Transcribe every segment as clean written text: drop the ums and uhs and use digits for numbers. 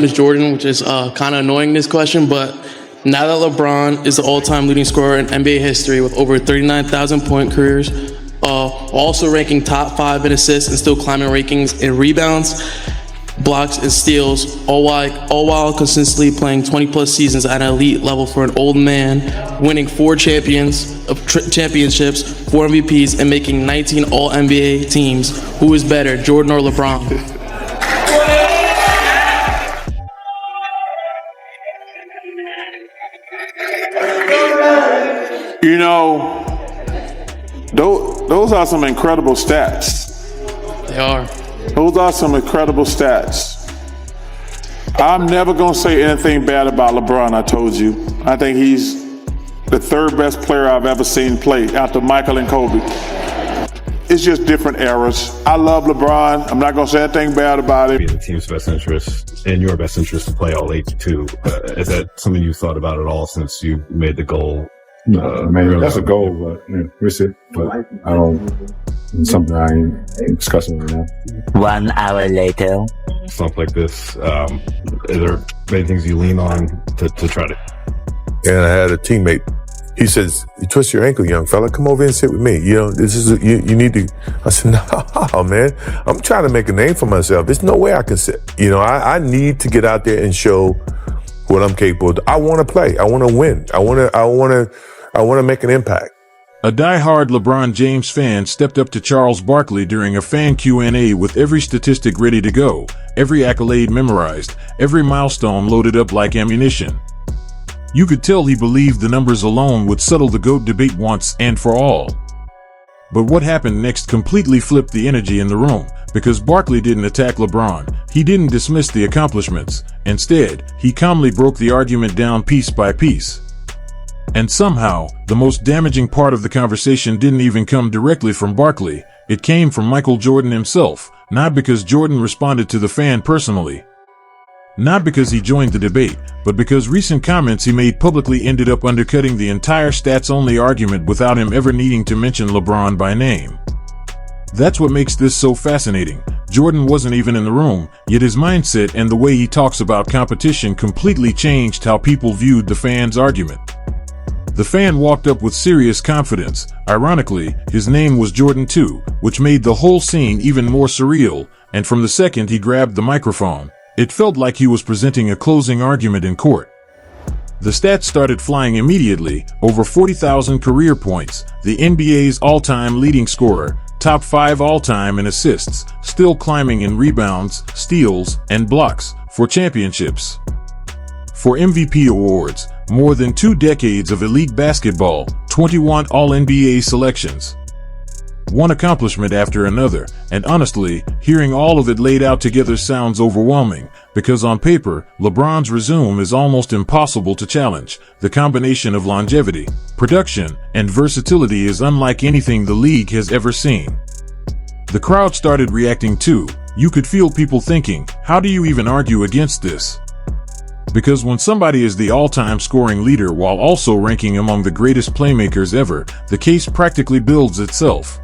is Jordan, which is kind of annoying this question, but now that LeBron is the all-time leading scorer in NBA history with over 39,000 point careers, also ranking top 5 in assists and still climbing rankings in rebounds, blocks, and steals, all while consistently playing 20-plus seasons at an elite level for an old man, winning 4 championships, 4 MVPs, and making 19 All-NBA teams. Who is better, Jordan or LeBron? You know, those are some incredible stats. They are. Those are some incredible stats. I'm never going to say anything bad about LeBron, I told you. I think he's the 3rd best player I've ever seen play after Michael and Kobe. It's just different eras. I love LeBron. I'm not going to say anything bad about him. In the team's best interest, in your best interest to play all 82. Is that something you thought about at all since you made the goal? Man, that's a goal, but we'll see. But I don't. It's something I ain't discussing right now. 1 hour later. Stuff like this. Are there many things you lean on to try to? And I had a teammate. He says, "You twist your ankle, young fella. Come over and sit with me. You know, this is you need to." I said, "No, man. I'm trying to make a name for myself. There's no way I can sit. You know, I need to get out there and show what I'm capable of. I want to play. I want to win. I want to make an impact." A die-hard LeBron James fan stepped up to Charles Barkley during a fan Q&A with every statistic ready to go, every accolade memorized, every milestone loaded up like ammunition. You could tell he believed the numbers alone would settle the GOAT debate once and for all. But what happened next completely flipped the energy in the room, because Barkley didn't attack LeBron. He didn't dismiss the accomplishments. Instead, he calmly broke the argument down piece by piece. And somehow, the most damaging part of the conversation didn't even come directly from Barkley. It came from Michael Jordan himself, not because Jordan responded to the fan personally. Not because he joined the debate, but because recent comments he made publicly ended up undercutting the entire stats-only argument without him ever needing to mention LeBron by name. That's what makes this so fascinating. Jordan wasn't even in the room, yet his mindset and the way he talks about competition completely changed how people viewed the fan's argument. The fan walked up with serious confidence. Ironically, his name was Jordan too, which made the whole scene even more surreal, and from the second he grabbed the microphone, it felt like he was presenting a closing argument in court. The stats started flying immediately: over 40,000 career points, the NBA's all-time leading scorer, top 5 all-time in assists, still climbing in rebounds, steals, and blocks, for championships. For MVP awards, more than 2 decades of elite basketball, 21 All-NBA selections. One accomplishment after another, and honestly, hearing all of it laid out together sounds overwhelming, because on paper, LeBron's resume is almost impossible to challenge. The combination of longevity, production, and versatility is unlike anything the league has ever seen. The crowd started reacting too. You could feel people thinking, how do you even argue against this? Because when somebody is the all-time scoring leader while also ranking among the greatest playmakers ever, the case practically builds itself.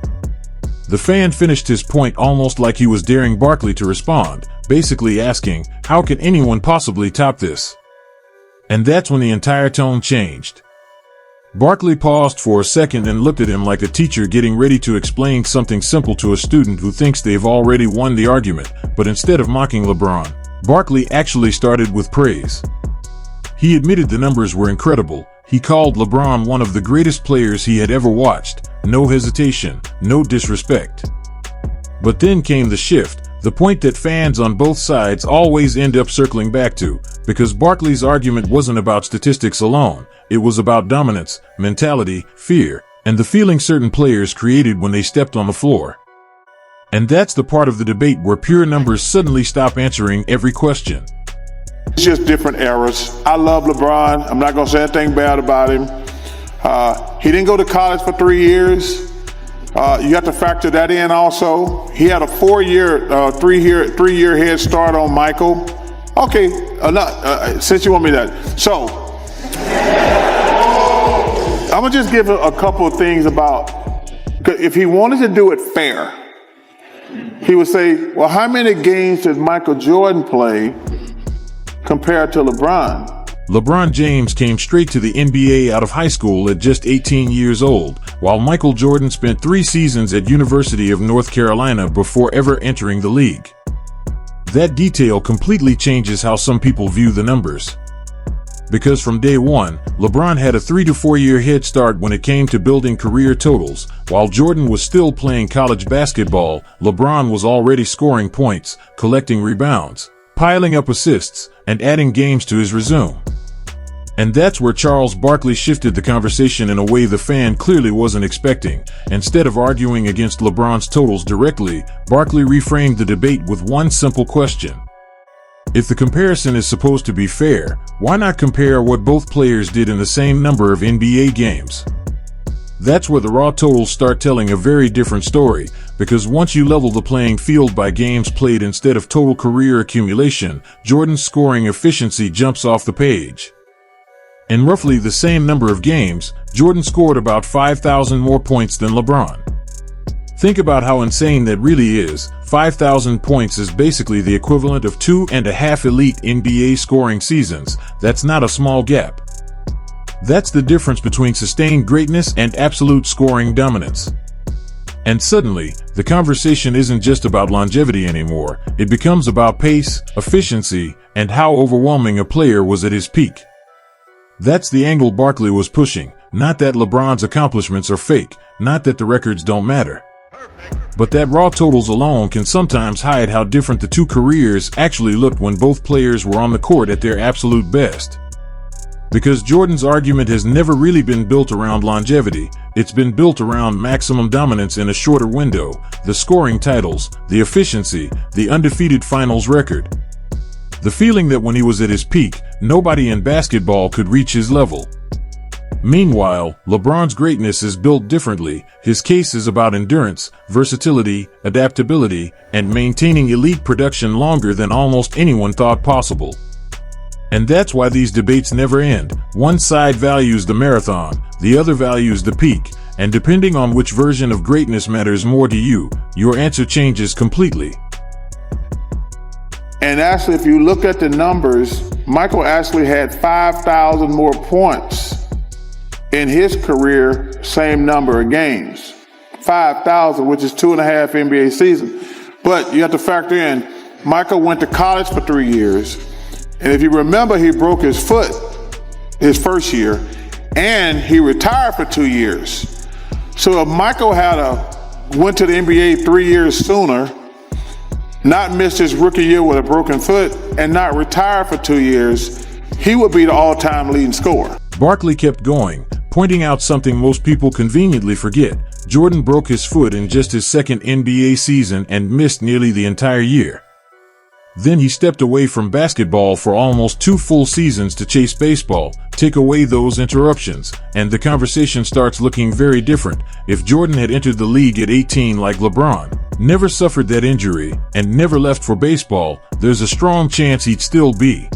The fan finished his point almost like he was daring Barkley to respond, basically asking, how can anyone possibly top this? And that's when the entire tone changed. Barkley paused for a second and looked at him like a teacher getting ready to explain something simple to a student who thinks they've already won the argument, but instead of mocking LeBron, Barkley actually started with praise. He admitted the numbers were incredible. He called LeBron one of the greatest players he had ever watched. No hesitation, no disrespect. But then came the shift, the point that fans on both sides always end up circling back to, because Barkley's argument wasn't about statistics alone. It was about dominance, mentality, fear, and the feeling certain players created when they stepped on the floor. And that's the part of the debate where pure numbers suddenly stop answering every question. It's just different eras. I love LeBron. I'm not going to say anything bad about him. He didn't go to college for 3 years. You have to factor that in also. He had a 3-year head start on Michael. Okay, since you want me that. So, I'm going to just give a couple of things about, if he wanted to do it fair, he would say, well, how many games did Michael Jordan play compared to LeBron. LeBron James came straight to the NBA out of high school at just 18 years old, while Michael Jordan spent 3 seasons at University of North Carolina before ever entering the league. That detail completely changes how some people view the numbers. Because from day one, LeBron had a 3 to 4 year head start when it came to building career totals. While Jordan was still playing college basketball, LeBron was already scoring points, collecting rebounds, piling up assists, and adding games to his resume. And that's where Charles Barkley shifted the conversation in a way the fan clearly wasn't expecting. Instead of arguing against LeBron's totals directly, Barkley reframed the debate with one simple question. If the comparison is supposed to be fair, why not compare what both players did in the same number of NBA games? That's where the raw totals start telling a very different story, because once you level the playing field by games played instead of total career accumulation, Jordan's scoring efficiency jumps off the page. In roughly the same number of games, Jordan scored about 5,000 more points than LeBron. Think about how insane that really is. 5,000 points is basically the equivalent of 2.5 elite NBA scoring seasons. That's not a small gap. That's the difference between sustained greatness and absolute scoring dominance. And suddenly, the conversation isn't just about longevity anymore. It becomes about pace, efficiency, and how overwhelming a player was at his peak. That's the angle Barkley was pushing. Not that LeBron's accomplishments are fake, not that the records don't matter. But that raw totals alone can sometimes hide how different the two careers actually looked when both players were on the court at their absolute best. Because Jordan's argument has never really been built around longevity, it's been built around maximum dominance in a shorter window, the scoring titles, the efficiency, the undefeated finals record. The feeling that when he was at his peak, nobody in basketball could reach his level. Meanwhile, LeBron's greatness is built differently. His case is about endurance, versatility, adaptability, and maintaining elite production longer than almost anyone thought possible. And that's why these debates never end. One side values the marathon, the other values the peak, and depending on which version of greatness matters more to you, your answer changes completely. And actually, if you look at the numbers, Michael actually had 5,000 more points in his career, same number of games. 5,000, which is 2.5 NBA seasons. But you have to factor in, Michael went to college for 3 years. And if you remember, he broke his foot his first year, and he retired for 2 years. So if Michael went to the NBA 3 years sooner, not missed his rookie year with a broken foot, and not retired for 2 years, he would be the all-time leading scorer. Barkley kept going, pointing out something most people conveniently forget. Jordan broke his foot in just his second NBA season and missed nearly the entire year. Then he stepped away from basketball for almost 2 full seasons to chase baseball. Take away those interruptions, and the conversation starts looking very different. If Jordan had entered the league at 18 like LeBron, never suffered that injury, and never left for baseball, there's a strong chance he'd still be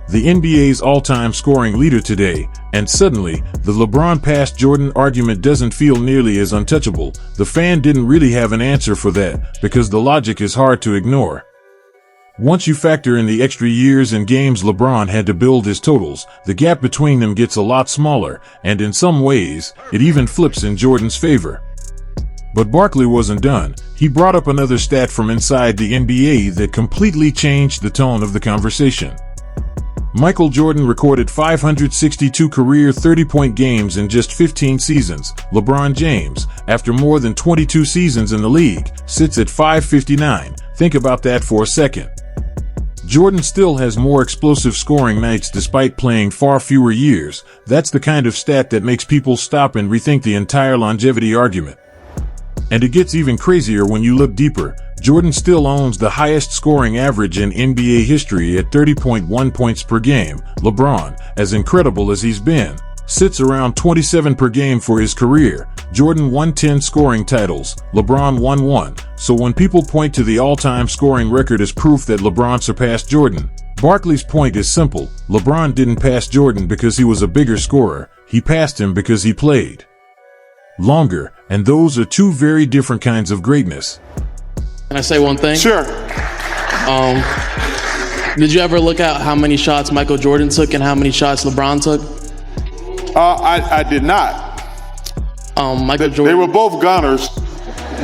the NBA's all-time scoring leader today. And suddenly, the LeBron past Jordan argument doesn't feel nearly as untouchable. The fan didn't really have an answer for that, because the logic is hard to ignore. Once you factor in the extra years and games LeBron had to build his totals, the gap between them gets a lot smaller, and in some ways, it even flips in Jordan's favor. But Barkley wasn't done. He brought up another stat from inside the NBA that completely changed the tone of the conversation. Michael Jordan recorded 562 career 30-point games in just 15 seasons. LeBron James, after more than 22 seasons in the league, sits at 559. Think about that for a second. Jordan still has more explosive scoring nights despite playing far fewer years. That's the kind of stat that makes people stop and rethink the entire longevity argument. And it gets even crazier when you look deeper. Jordan still owns the highest scoring average in NBA history at 30.1 points per game. LeBron, as incredible as he's been, sits around 27 per game for his career. Jordan won 10 scoring titles. LeBron won 1. So when people point to the all-time scoring record as proof that LeBron surpassed Jordan, Barkley's point is simple. LeBron didn't pass Jordan because he was a bigger scorer. He passed him because he played longer, and those are two very different kinds of greatness. Can I say one thing? Sure. Did you ever look at how many shots Michael Jordan took and how many shots LeBron took? I did not. Michael They Jordan. were both gunners.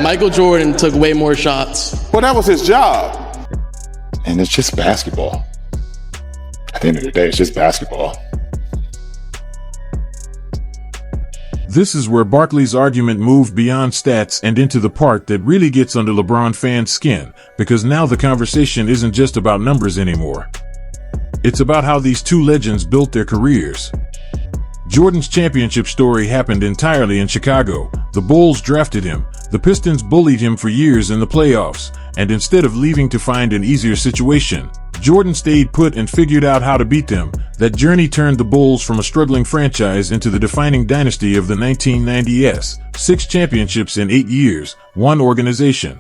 Michael Jordan took way more shots. Well, that was his job. And it's just basketball. At the end of the day, it's just basketball. This is where Barkley's argument moved beyond stats and into the part that really gets under LeBron fans' skin, because now the conversation isn't just about numbers anymore. It's about how these two legends built their careers. Jordan's championship story happened entirely in Chicago. The Bulls drafted him, the Pistons bullied him for years in the playoffs, and instead of leaving to find an easier situation, Jordan stayed put and figured out how to beat them. That journey turned the Bulls from a struggling franchise into the defining dynasty of the 1990s. 6 championships in 8 years, one organization,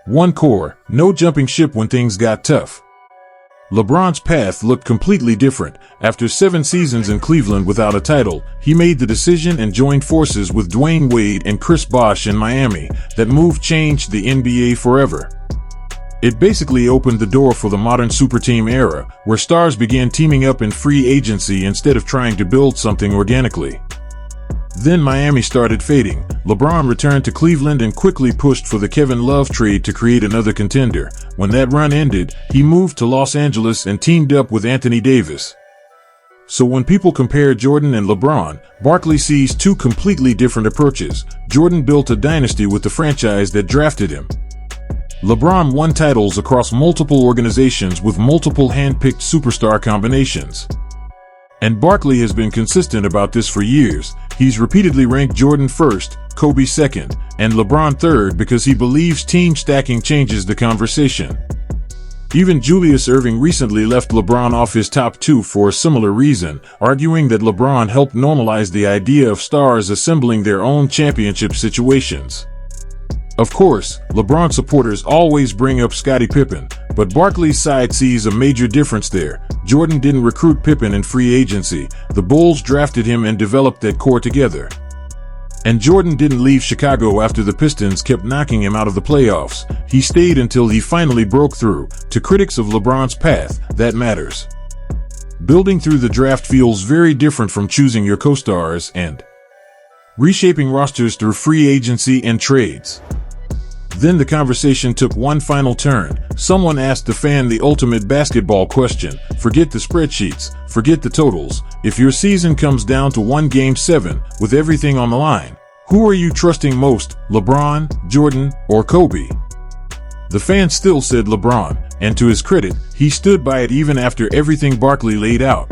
one core, no jumping ship when things got tough. LeBron's path looked completely different. After 7 seasons in Cleveland without a title, he made the decision and joined forces with Dwayne Wade and Chris Bosh in Miami. That move changed the NBA forever. It basically opened the door for the modern super team era, where stars began teaming up in free agency instead of trying to build something organically. Then Miami started fading. LeBron returned to Cleveland and quickly pushed for the Kevin Love trade to create another contender. When that run ended, he moved to Los Angeles and teamed up with Anthony Davis. So when people compare Jordan and LeBron, Barkley sees 2 completely different approaches. Jordan built a dynasty with the franchise that drafted him. LeBron won titles across multiple organizations with multiple hand-picked superstar combinations. And Barkley has been consistent about this for years. He's repeatedly ranked Jordan first, Kobe second, and LeBron third because he believes team stacking changes the conversation. Even Julius Erving recently left LeBron off his top 2 for a similar reason, arguing that LeBron helped normalize the idea of stars assembling their own championship situations. Of course, LeBron supporters always bring up Scottie Pippen, but Barkley's side sees a major difference there. Jordan didn't recruit Pippen in free agency. The Bulls drafted him and developed that core together. And Jordan didn't leave Chicago after the Pistons kept knocking him out of the playoffs. He stayed until he finally broke through. To critics of LeBron's path, that matters. Building through the draft feels very different from choosing your co-stars and reshaping rosters through free agency and trades. Then the conversation took one final turn. Someone asked the fan the ultimate basketball question. Forget the spreadsheets, forget the totals. If your season comes down to one Game 7, with everything on the line, who are you trusting most, LeBron, Jordan, or Kobe? The fan still said LeBron, and to his credit, he stood by it even after everything Barkley laid out.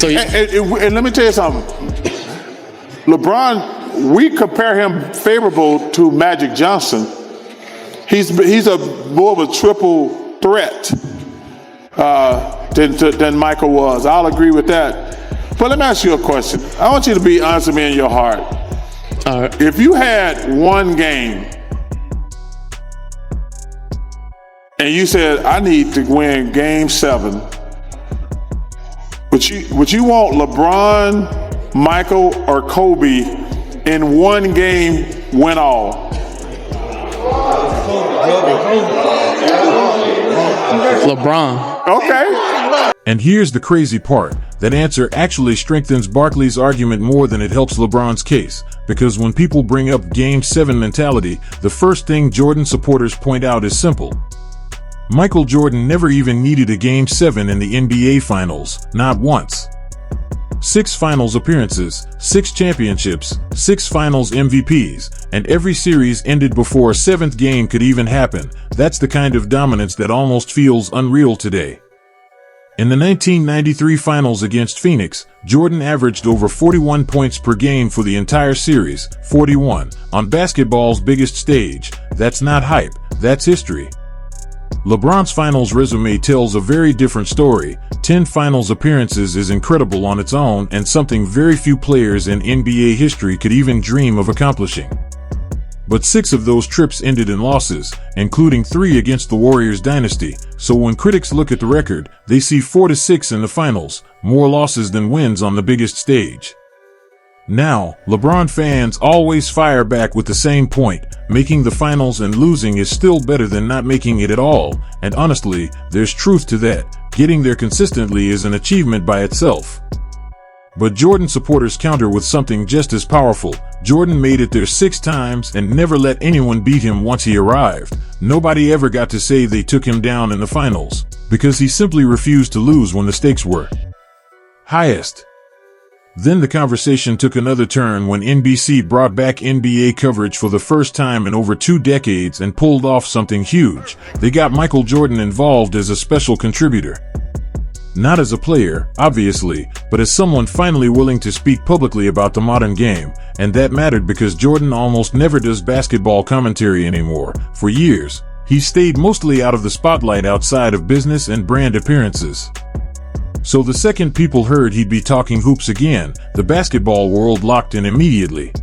And let me tell you something. LeBron, we compare him favorable to Magic Johnson. He's a more of a triple threat than Michael was. I'll agree with that. But let me ask you a question. I want you to be honest with me in your heart. All right. If you had one game and you said, I need to win Game 7, would you want LeBron, Michael, or Kobe in one game win all? LeBron. Okay. And here's the crazy part. That answer actually strengthens Barkley's argument more than it helps LeBron's case, because when people bring up Game 7 mentality, the first thing Jordan supporters point out is simple. Michael Jordan never even needed a Game 7 in the NBA Finals, not once. 6 finals appearances, 6 championships, 6 finals MVPs, and every series ended before a 7th game could even happen. That's the kind of dominance that almost feels unreal today. In the 1993 finals against Phoenix, Jordan averaged over 41 points per game for the entire series, 41, on basketball's biggest stage. That's not hype, that's history. LeBron's finals resume tells a very different story. 10 finals appearances is incredible on its own and something very few players in NBA history could even dream of accomplishing. But 6 of those trips ended in losses, including 3 against the Warriors dynasty. So when critics look at the record, they see 4-6 in the finals, more losses than wins on the biggest stage. Now, LeBron fans always fire back with the same point. Making the finals and losing is still better than not making it at all, and honestly, there's truth to that. Getting there consistently is an achievement by itself. But Jordan supporters counter with something just as powerful. Jordan made it there 6 times and never let anyone beat him once he arrived. Nobody ever got to say they took him down in the finals, because he simply refused to lose when the stakes were highest. Then the conversation took another turn when NBC brought back NBA coverage for the first time in over 2 decades and pulled off something huge. They got Michael Jordan involved as a special contributor. Not as a player, obviously, but as someone finally willing to speak publicly about the modern game, and that mattered because Jordan almost never does basketball commentary anymore. For years, he stayed mostly out of the spotlight outside of business and brand appearances. So the second people heard he'd be talking hoops again, the basketball world locked in immediately.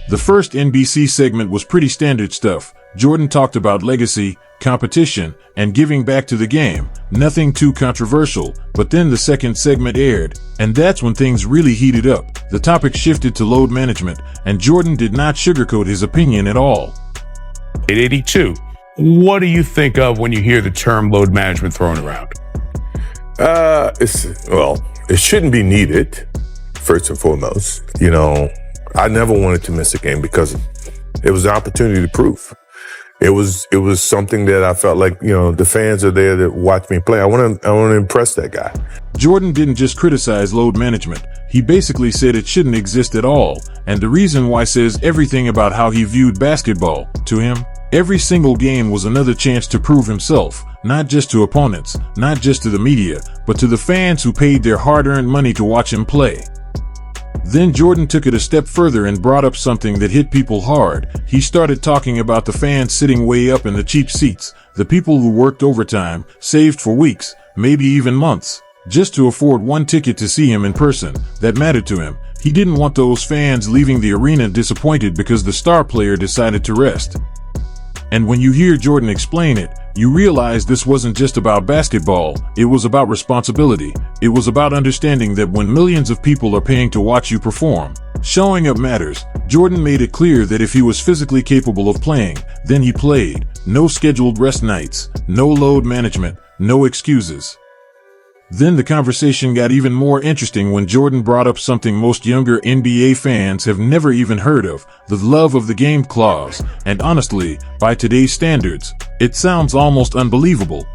The first NBC segment was pretty standard stuff. Jordan talked about legacy, competition, and giving back to the game. Nothing too controversial, but then the second segment aired, and that's when things really heated up. The topic shifted to load management, and Jordan did not sugarcoat his opinion at all. 882. What do you think of when you hear the term load management thrown around? It shouldn't be needed, first and foremost. I never wanted to miss a game because it was an opportunity to prove. It was something that I felt like, the fans are there to watch me play. I want to impress that guy. Jordan didn't just criticize load management. He basically said it shouldn't exist at all. And the reason why says everything about how he viewed basketball. To him, every single game was another chance to prove himself, not just to opponents, not just to the media, but to the fans who paid their hard-earned money to watch him play. Then Jordan took it a step further and brought up something that hit people hard. He started talking about the fans sitting way up in the cheap seats, the people who worked overtime, saved for weeks, maybe even months, just to afford one ticket to see him in person. That mattered to him. He didn't want those fans leaving the arena disappointed because the star player decided to rest. And when you hear Jordan explain it, you realize this wasn't just about basketball, it was about responsibility. It was about understanding that when millions of people are paying to watch you perform, showing up matters. Jordan made it clear that if he was physically capable of playing, then he played. No scheduled rest nights, no load management, no excuses. Then the conversation got even more interesting when Jordan brought up something most younger NBA fans have never even heard of, the love of the game clause, and honestly, by today's standards, it sounds almost unbelievable.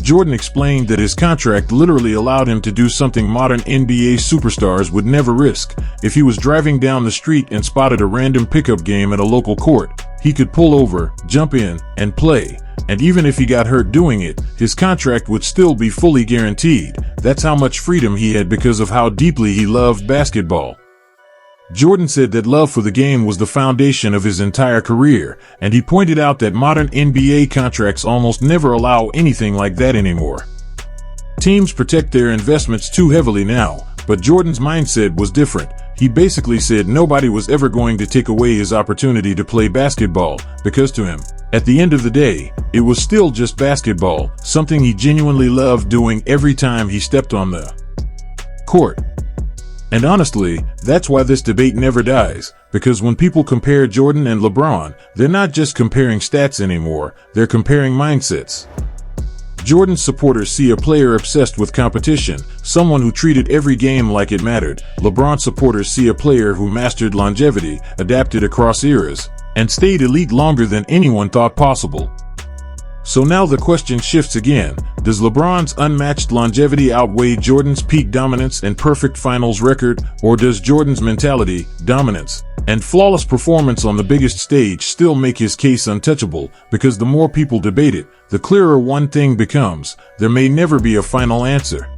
Jordan explained that his contract literally allowed him to do something modern NBA superstars would never risk. If he was driving down the street and spotted a random pickup game at a local court, he could pull over, jump in, and play. And even if he got hurt doing it, his contract would still be fully guaranteed. That's how much freedom he had because of how deeply he loved basketball. Jordan said that love for the game was the foundation of his entire career, and he pointed out that modern NBA contracts almost never allow anything like that anymore. Teams protect their investments too heavily now, but Jordan's mindset was different. He basically said nobody was ever going to take away his opportunity to play basketball, because to him, at the end of the day, it was still just basketball, something he genuinely loved doing every time he stepped on the court. And honestly, that's why this debate never dies, because when people compare Jordan and LeBron, they're not just comparing stats anymore, they're comparing mindsets. Jordan's supporters see a player obsessed with competition, someone who treated every game like it mattered. LeBron supporters see a player who mastered longevity, adapted across eras, and stayed elite longer than anyone thought possible. So now the question shifts again. Does LeBron's unmatched longevity outweigh Jordan's peak dominance and perfect finals record, or does Jordan's mentality, dominance, and flawless performance on the biggest stage still make his case untouchable? Because the more people debate it, the clearer one thing becomes: there may never be a final answer.